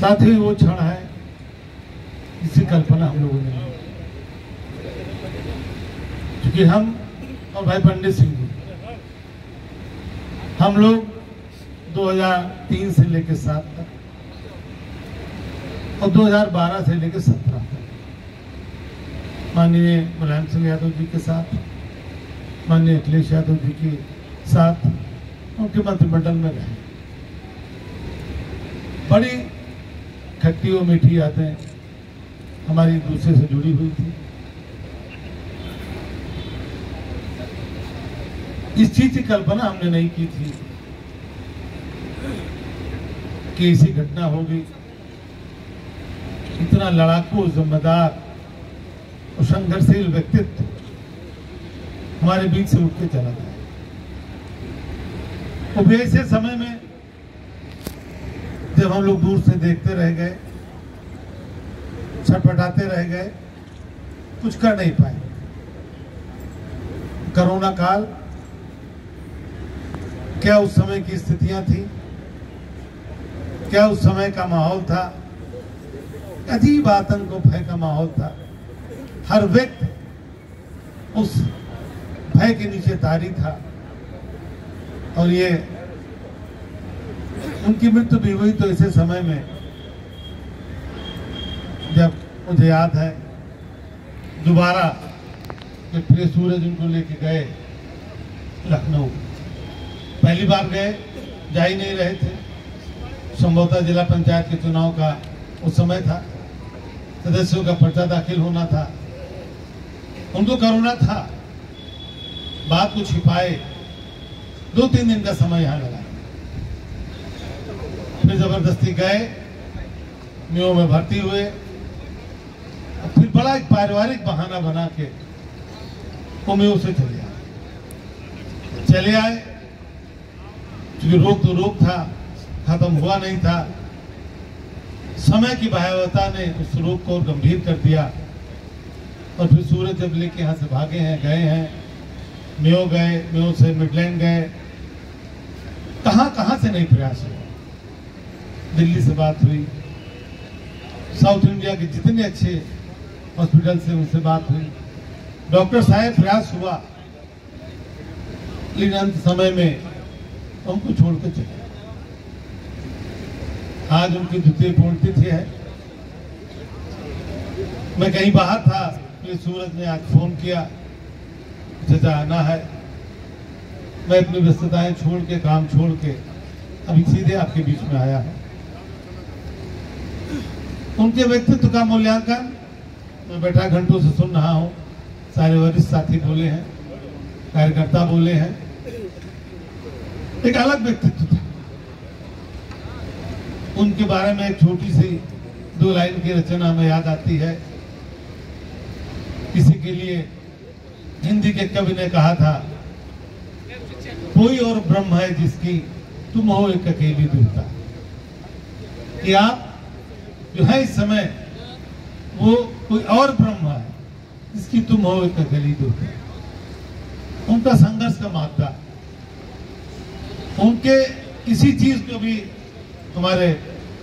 साथ ही वो क्षण है जिसकी कल्पना हम लोगों ने नहीं, क्योंकि हम और भाई पंडित सिंह जी, हम लोग 2003 से लेकर 7 तक और 2012 से लेकर 17 तक माननीय मुलायम सिंह यादव जी के साथ, माननीय अखिलेश यादव जी के साथ उनके मंत्रिमंडल में रहे। बड़ी खट्टी और मीठी यादें हमारी एक दूसरे से जुड़ी हुई थी। इस चीज की कल्पना हमने नहीं की थी कि ऐसी घटना होगी। इतना लड़ाकू, जिम्मेदार और संघर्षशील व्यक्तित्व हमारे बीच से उठ के चला गया। वो भी ऐसे समय में जब हम लोग दूर से देखते रह गए, छटपटाते रह गए, कुछ कर नहीं पाए। कोरोना काल, क्या उस समय की स्थितियां थी, क्या उस समय का माहौल था, अजीब आतंक और भय का माहौल था। हर व्यक्ति उस भय के नीचे तारी था और ये उनकी मृत्यु भी हुई तो ऐसे समय में, जब मुझे याद है दोबारा जब प्रिय सूरज उनको लेके गए लखनऊ, पहली बार गए, जा ही नहीं रहे थे, संभवतः जिला पंचायत के चुनाव का उस समय था, सदस्यों का पर्चा दाखिल होना था, उनको कोरोना था, बात को छिपाए 2-3 दिन का समय यहाँ लगा। फिर जबरदस्ती गए, मेयो में भर्ती हुए, फिर बड़ा एक पारिवारिक बहाना बना के वो मेयो से चले आए, क्योंकि रोग तो रोग था, खत्म हुआ नहीं था। समय की भयावहता ने उस रोग को गंभीर कर दिया और फिर सूरज जब लेके यहाँ से भागे हैं, गए हैं, मेयो गए, मेयो से मिडलैंड गए, कहां से नहीं प्रयास हुआ। दिल्ली से बात हुई, साउथ इंडिया के जितने अच्छे हॉस्पिटल से उनसे बात हुई, डॉक्टर साहब प्रयास हुआ, लेकिन अंत समय में हमको छोड़कर चले। आज उनकी द्वितीय पुण्यतिथि है। मैं कहीं बाहर था, तो सूरज ने आज फोन किया, मुझे आना है। मैं अपनी व्यस्तताएं छोड़ के, काम छोड़ के अभी सीधे आपके बीच में आया हूं। उनके व्यक्तित्व का मूल्यांकन मैं बैठा घंटों से सुन रहा हूं। सारे वरिष्ठ साथी बोले हैं, कार्यकर्ता बोले हैं, एक अलग व्यक्तित्व था। उनके बारे में एक छोटी सी 2 लाइन की रचना हमें याद आती है। किसी के लिए हिंदी के कवि ने कहा था, कोई और ब्रह्म है जिसकी तुम हो एक अकेली दूरता। कि आप जो है इस समय वो कोई और ब्रह्म है जिसकी तुम हो एक अकेली दूरता। उनका संघर्ष का मादा, उनके किसी चीज को भी हमारे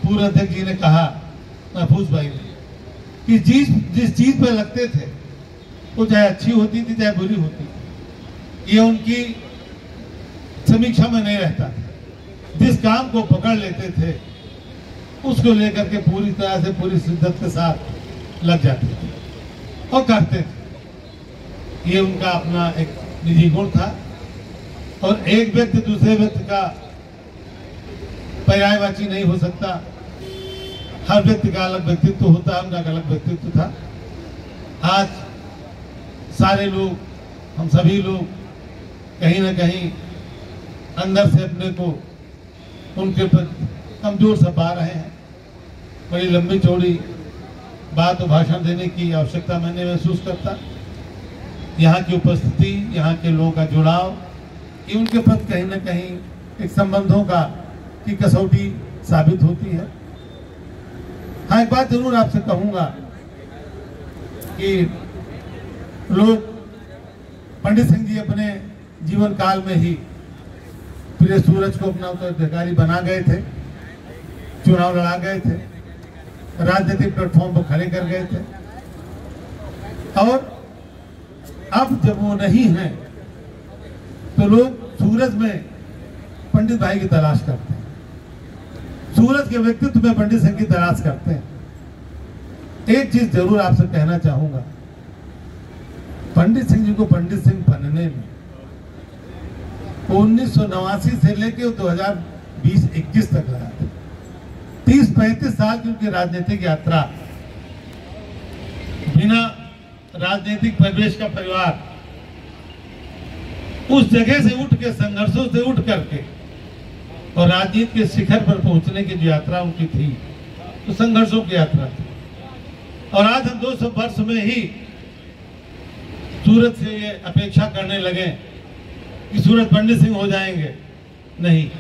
पूर्व अध्यक्ष जी ने कहा, महफूज भाई ने, कि जिस चीज पे लगते थे वो चाहे अच्छी होती थी चाहे बुरी होती थी, ये उनकी समीक्षा में नहीं रहता था। जिस काम को पकड़ लेते थे उसको लेकर के पूरी तरह से, पूरी शिद्दत के साथ लग जाते थे और करते थे। ये उनका अपना एक निजी गुण था। और एक व्यक्ति दूसरे व्यक्ति का पर्यायवाची नहीं हो सकता। हर व्यक्ति का अलग व्यक्तित्व होता है, उनका अलग व्यक्तित्व था। आज सारे लोग, हम सभी लोग कहीं ना कहीं अंदर से अपने को उनके प्रति कमजोर सा पा रहे हैं। बड़ी लंबी चौड़ी बात और भाषण देने की आवश्यकता मैंने महसूस करता। यहाँ की उपस्थिति, यहाँ के लोगों का जुड़ाव, ये उनके प्रति कहीं ना कहीं एक संबंधों की कसौटी साबित होती है। हाँ, एक बात जरूर आपसे कहूंगा कि लोग, पंडित सिंह जी अपने जीवन काल में ही प्रिय सूरज को अपना उत्तराधिकारी बना गए थे, चुनाव लड़ा गए थे। राजनीतिक प्लेटफॉर्म पर खड़े कर गए थे। और अब जब वो नहीं है तो लोग सूरज में पंडित भाई की तलाश करते हैं, सूरज के व्यक्तित्व में पंडित सिंह की तलाश करते हैं। एक चीज जरूर आपसे कहना चाहूंगा, पंडित सिंह जी को पंडित सिंह बनने में 1989 से लेकर 2020-21 तक लगा था। 30-35 साल की उनकी राजनीतिक यात्रा, बिना राजनीतिक परिवेश का परिवार, उस जगह से उठ के, संघर्षों से उठ करके और राजनीति के शिखर पर पहुंचने की जो यात्रा उनकी थी, तो संघर्षों की यात्रा थी। और आज हम 200 वर्ष में ही सूरज से ये अपेक्षा करने लगे कि सूरज पंडित सिंह हो जाएंगे। नहीं,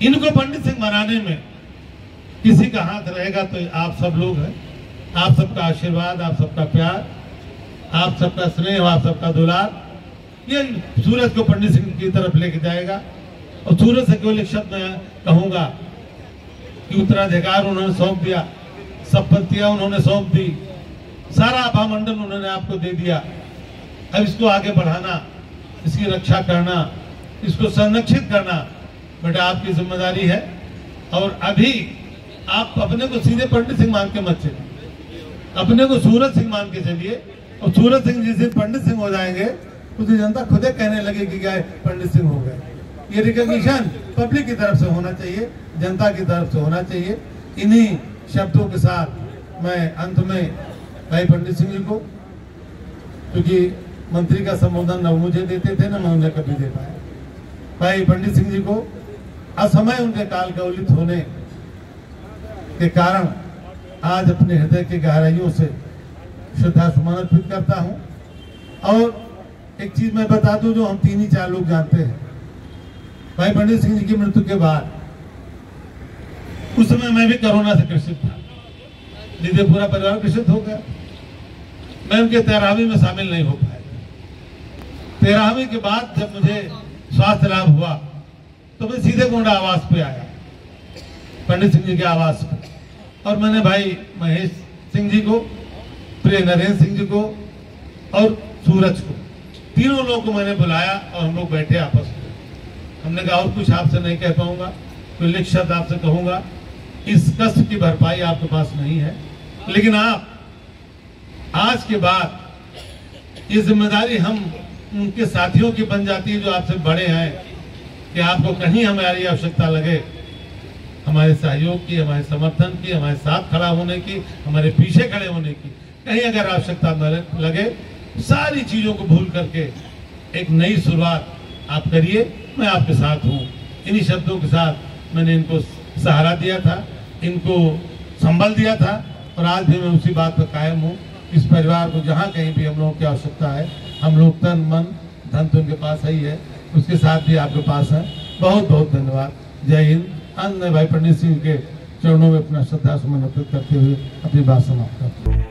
इनको पंडित सिंह बनाने में किसी का हाथ रहेगा तो आप सब लोग हैं। आप सबका आशीर्वाद, आप सबका प्यार, आप सबका स्नेह, आप सबका दुलार, ये सूरज को पंडित सिंह की तरफ लेके जाएगा। और सूरज से केवल एक शब्द मैं कहूंगा कि उत्तराधिकार उन्होंने सौंप दिया, संपत्तियां उन्होंने सौंप दी, सारा आभामंडल उन्होंने आपको दे दिया। अब इसको आगे बढ़ाना, इसकी रक्षा करना, इसको संरक्षित करना बेटा आपकी जिम्मेदारी है। और अभी आप अपने को सीधे पंडित सिंह मान के मत चलिए, अपने को सूरज सिंह मान के चलिए। और सूरज सिंह जिस दिन पंडित सिंह हो जाएंगे उसे जनता खुद ही कहने लगेगी कि पंडित सिंह हो गए। ये रिकॉग्निशन पब्लिक की तरफ से होना चाहिए, जनता की तरफ से होना चाहिए। इन्हीं शब्दों के साथ मैं अंत में भाई पंडित सिंह जी को, क्योंकि मंत्री का संबोधन न मुझे देते थे न मैं उन्हें कभी दे पाया, भाई पंडित सिंह जी को असमय उनके काल कवलित होने के कारण आज अपने हृदय की गहराइयों से श्रद्धा सुमन अर्पित करता हूं। और एक चीज मैं बता दूं जो हम 3-4 लोग जानते हैं, भाई पंडित सिंह जी की मृत्यु के बाद उस समय मैं भी कोरोना से ग्रसित था, जिससे पूरा परिवार ग्रसित हो गया। मैं उनके 13वीं में शामिल नहीं हो पाया। 13वीं के बाद जब मुझे स्वास्थ्य लाभ हुआ तो मैं सीधे गोंडा आवास पे आया, पंडित सिंह जी के आवास पे, और मैंने भाई महेश सिंह जी को, प्रिय नरेंद्र सिंह जी को और सूरज को, तीनों लोगों को मैंने बुलाया और हम लोग बैठे आपस में। हमने कहा और कुछ आपसे नहीं कह पाऊंगा, कोई लिख शब्द आपसे कहूंगा, इस कष्ट की भरपाई आपके पास नहीं है, लेकिन आप आज के बाद ये जिम्मेदारी हम उनके साथियों की बन जाती है जो आपसे बड़े हैं, कि आपको कहीं हमारी आवश्यकता लगे, हमारे सहयोग की, हमारे समर्थन की, हमारे साथ खड़ा होने की, हमारे पीछे खड़े होने की कहीं अगर आवश्यकता लगे, सारी चीजों को भूल करके एक नई शुरुआत आप करिए, मैं आपके साथ हूँ। इन्हीं शब्दों के साथ मैंने इनको सहारा दिया था, इनको संबल दिया था, और आज भी मैं उसी बात पर कायम हूँ। इस परिवार को जहाँ कहीं भी हम लोगों की आवश्यकता है, हम लोग तन मन धन तो उनके पास ही है, उसके साथ भी आपके पास है। बहुत बहुत धन्यवाद। जय हिंद। अंत में भाई पंडित सिंह के चरणों में अपना श्रद्धा सुमन अर्पित करते हुए अपनी बात समाप्त करता हूँ।